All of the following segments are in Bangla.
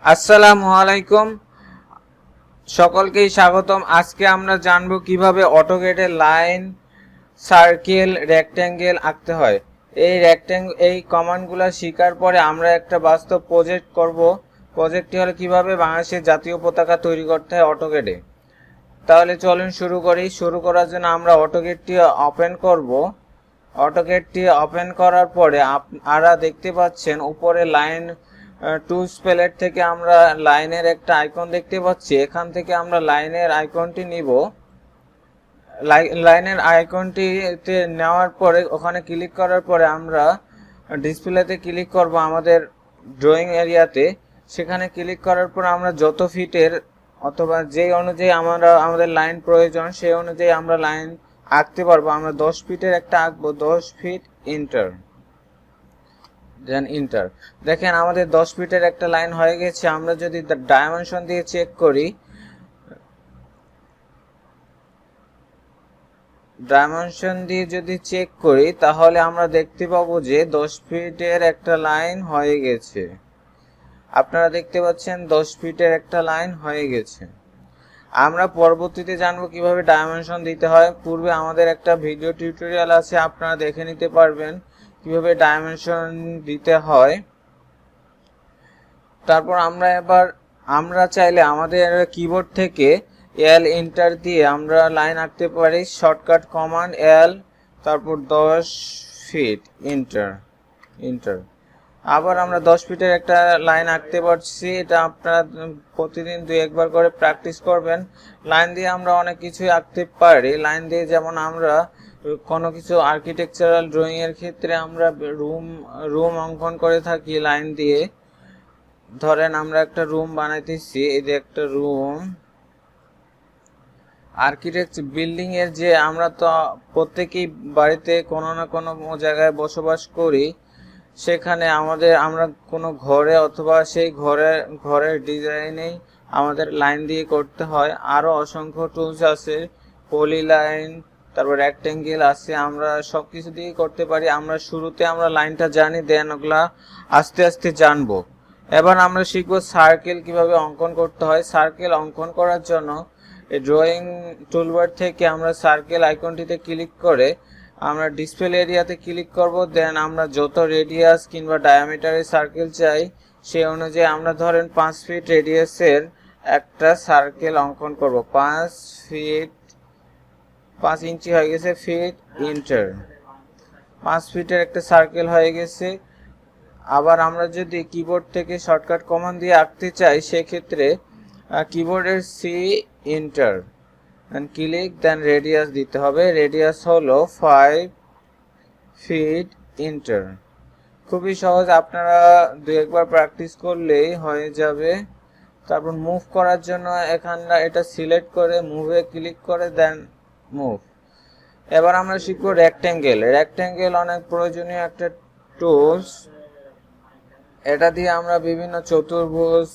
আসসালামু আলাইকুম, সকলকেই স্বাগতম। আজকে আমরা জানবো কিভাবে অটোক্যাডে লাইন, সার্কেল, রেক্ট্যাঙ্গেল আঁকতে হয়। এই কমান্ডগুলো শেখার পরে আমরা একটা বাস্তব প্রজেক্ট করব। প্রজেক্টটি হলো কিভাবে বাংলাদেশের জাতীয় পতাকা তৈরি করতে হয় অটোক্যাডে। তাহলে চলুন শুরু করি। শুরু করার জন্য আমরা অটোক্যাডটি ওপেন করব। অটোক্যাডটি ওপেন করার পরে আপনারা দেখতে পাচ্ছেন উপরে লাইন টুলস প্যালেট থেকে আমরা লাইনের একটা আইকন দেখতে পাচ্ছি। এখান থেকে আমরা লাইনের আইকনটি নিব। লাইনের আইকনটিতে নেওয়ার পরে ওখানে ক্লিক করার পরে আমরা ডিসপ্লেতে ক্লিক করব আমাদের ড্রয়িং এরিয়াতে। সেখানে ক্লিক করার পর আমরা যত ফিটের অথবা যেই অনুযায়ী আমাদের লাইন প্রয়োজন সেই অনুযায়ী আমরা লাইন আঁকতে পারবো। আমরা 10 ফিটের একটা আঁকবো। 10 ফিট ইন্টার, দেন ইন্টার। দেখেন আমাদের 10 ফিটের একটা লাইন হয়ে গেছে। আমরা যদি ডাইমেনশন দিয়ে চেক করি, তাহলে আমরা দেখতে পাবো যে 10 ফিটের একটা লাইন হয়ে গেছে। আপনারা দেখতে পাচ্ছেন 10 ফিটের একটা লাইন হয়ে গেছে। আমরা পরবর্তীতে জানবো কিভাবে ডাইমেনশন দিতে হয়। পূর্বে আমাদের একটা ভিডিও টিউটোরিয়াল আছে, আপনারা দেখে নিতে পারবেন কিভাবে ডাইমেনশন দিতে হয়। তারপর আমরা চাইলে আমাদের কিবোর্ড থেকে এল এন্টার দিয়ে আমরা লাইন আঁকতে পারি। শর্টকাট কমান্ড এল, তারপর 10 ফিট ইন্টার। আবার আমরা 10 ফিটের একটা লাইন আঁকতে পারছি। এটা আপনারা প্রতিদিন 2-1 বার করে প্র্যাকটিস করবেন। লাইন দিয়ে আমরা অনেক কিছুই আঁকতে পারি। লাইন দিয়ে যেমন আমরা কোনো কিছু আর্কিটেকচারাল ড্রয়িং এর ক্ষেত্রে আমরা রুম অঙ্কন করে থাকি লাইন দিয়ে। ধরেন আমরা একটা রুম বানাইতেছি, এই যে একটা রুম। আর্কিটেকচার বিল্ডিং এর যে আমরা তো প্রত্যেকেই বাড়িতে কোনো না কোনো জায়গায় বসবাস করি। সেখানে আমরা কোনো ঘরে অথবা সেই ঘরের ডিজাইনেই আমাদের লাইন দিয়ে করতে হয়। আরো অসংখ্য টুলস আছে, পলি লাইন, তারপর রেক্ট্যাঙ্গেল আছে, আমরা সবকিছু দিয়ে করতে পারি। আমরা শুরুতে আমরা লাইনটা জানি, দেন ওগুলা আস্তে আস্তে জানবো। এবার আমরা শিখবো সার্কেল কিভাবে অঙ্কন করতে হয়। সার্কেল অঙ্কন করার জন্য ড্রয়িং টুলবার থেকে আমরা সার্কেল আইকনটিতে ক্লিক করে আমরা ডিসপ্লে এরিয়াতে ক্লিক করব। দেন আমরা যত রেডিয়াস কিংবা ডায়ামিটারের সার্কেল চাই সেই অনুযায়ী আমরা ধরেন 5 ফিট রেডিয়াসের একটা সার্কেল অঙ্কন করব। 5 ফিট 5 ইঞ্চি হয়ে গেছে, ফিট ইন্টার। 5 ফিটের একটা সার্কেল হয়ে গেছে। আবার আমরা যদি কিবোর্ড থেকে শর্টকাট কমান্ড দিয়ে আঁকতে চাই সেক্ষেত্রে কিবোর্ডের সি ইন্টার, দেন ক্লিক, দেন রেডিয়াস দিতে হবে। রেডিয়াস হলো 5 ফিট ইন্টার। খুবই সহজ, আপনারা 2-1 বার প্র্যাকটিস করলেই হয়ে যাবে। তারপর মুভ করার জন্য এখানটা এটা সিলেক্ট করে মুভে ক্লিক করে দেন মুভ। এবার আমরা শিখবো রেক্ট্যাঙ্গেল। রেক্ট্যাঙ্গেল অনেক প্রয়োজনীয় একটা টুলস। এটা দিয়ে আমরা বিভিন্ন চতুর্ভুজ,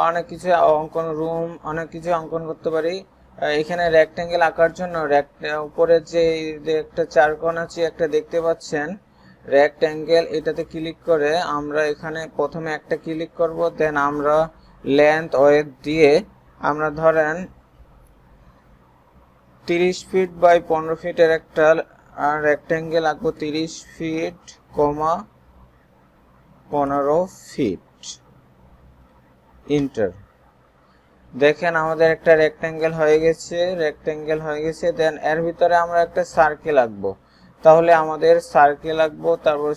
অনেক কিছু অঙ্কন করতে পারি। এখানে রেক্ট্যাঙ্গেল আঁকার জন্য উপরে যে একটা চারকোণ আছে একটা দেখতে পাচ্ছেন রেক্ট্যাঙ্গেল, এটাতে ক্লিক করে আমরা এখানে প্রথমে একটা ক্লিক করব। দেন আমরা লেন্থ ওয়েথ দিয়ে আমরা ধরেন 30 ফিট বাই 15 ফিটের একটা রেক্ট্যাঙ্গেল আঁকবো। 30 ফিট, 15 ফিট, ইন্টার। দেখেন আমাদের একটা রেক্ট্যাঙ্গেল হয়ে গেছে। দেন এর ভিতরে আমরা একটা সার্কেল আঁকবো। তাহলে আমাদের সার্কেল আঁকবো, তারপর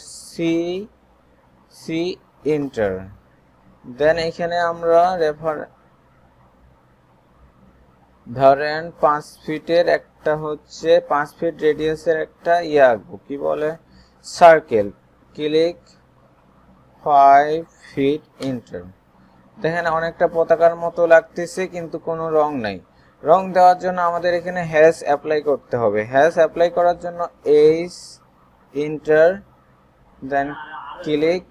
সি ইন্টার। দেন এখানে আমরা ধরেন 5 ফিটের একটা হচ্ছে 5 ফিট রেডিয়াসের একটা আঁকবো, কি বলে সার্কেল। Click, 5 fit inter. দেখেন অনেকটা পতাকার মতো লাগতেছে কিন্তু কোনো রং নাই। রং দেওয়ার জন্য আমাদের এখানে হ্যাশ অ্যাপ্লাই করতে হবে। হ্যাশ অ্যাপ্লাই করার জন্য এইচ ইন্টার, দেন ক্লিক,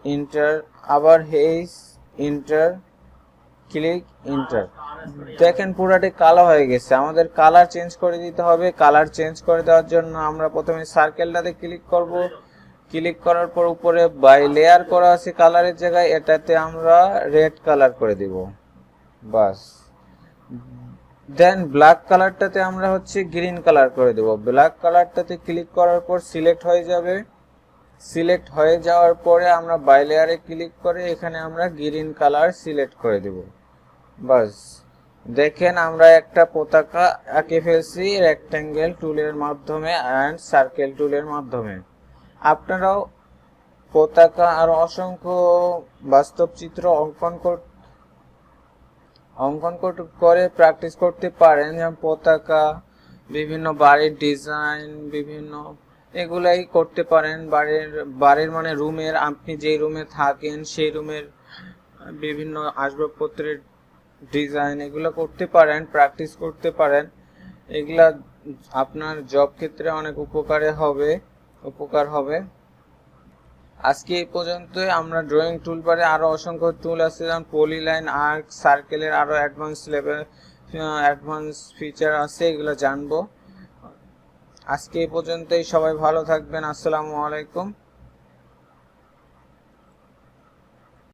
ইন্টার, আবার এইচ ইন্টার, ক্লিক, ইন্টার। দেখেন পুরাটি কালো হয়ে গেছে। আমাদের কালার চেঞ্জ করে দিতে হবে। কালার চেঞ্জ করে দেওয়ার জন্য আমরা প্রথমে সার্কেলটাতে ক্লিক করব। ক্লিক করার পর উপরে বাই লেয়ার করা আছে কালারের জায়গায়, এটাতে আমরা রেড কালার করে দিব, বাস। দেন ব্ল্যাক কালারটাতে আমরা হচ্ছে গ্রিন কালার করে দেব। ব্ল্যাক কালারটাতে ক্লিক করার পর সিলেক্ট হয়ে যাবে। সিলেক্ট হয়ে যাওয়ার পরে আমরা বাই লেয়ারে ক্লিক করে এখানে আমরা গ্রিন কালার সিলেক্ট করে দেব, বাস। দেখেন আমরা একটা পতাকা এঁকে ফেলছি রেক্ট্যাঙ্গেল টুলের মাধ্যমে অ্যান্ড সার্কেল টুলের মাধ্যমে। আপনারাও পতাকা আর অসংখ্য বাস্তব চিত্র অঙ্কন করে প্র্যাকটিস করতে পারেন, যেমন পতাকা, বিভিন্ন বাড়ির ডিজাইন, বিভিন্ন এগুলাই করতে পারেন। বাড়ির মানে রুমের, আপনি যেই রুমে থাকেন সেই রুমের বিভিন্ন আসবাবপত্রের ডিজাইন, এগুলো করতে পারেন, প্র্যাকটিস করতে পারেন। এগুলা আপনার জব ক্ষেত্রে অনেক উপকার হবে। আজকে এই পর্যন্তই। আমরা ড্রয়িং টুলবারে আরো অসংখ্য টুল আছে, যেমন পলিলাইন, আর্ক, সার্কেলের আরো অ্যাডভান্স ফিচার আছে, এগুলো জানবো। আজকে এই পর্যন্তই। সবাই ভালো থাকবেন। আসসালামু আলাইকুম।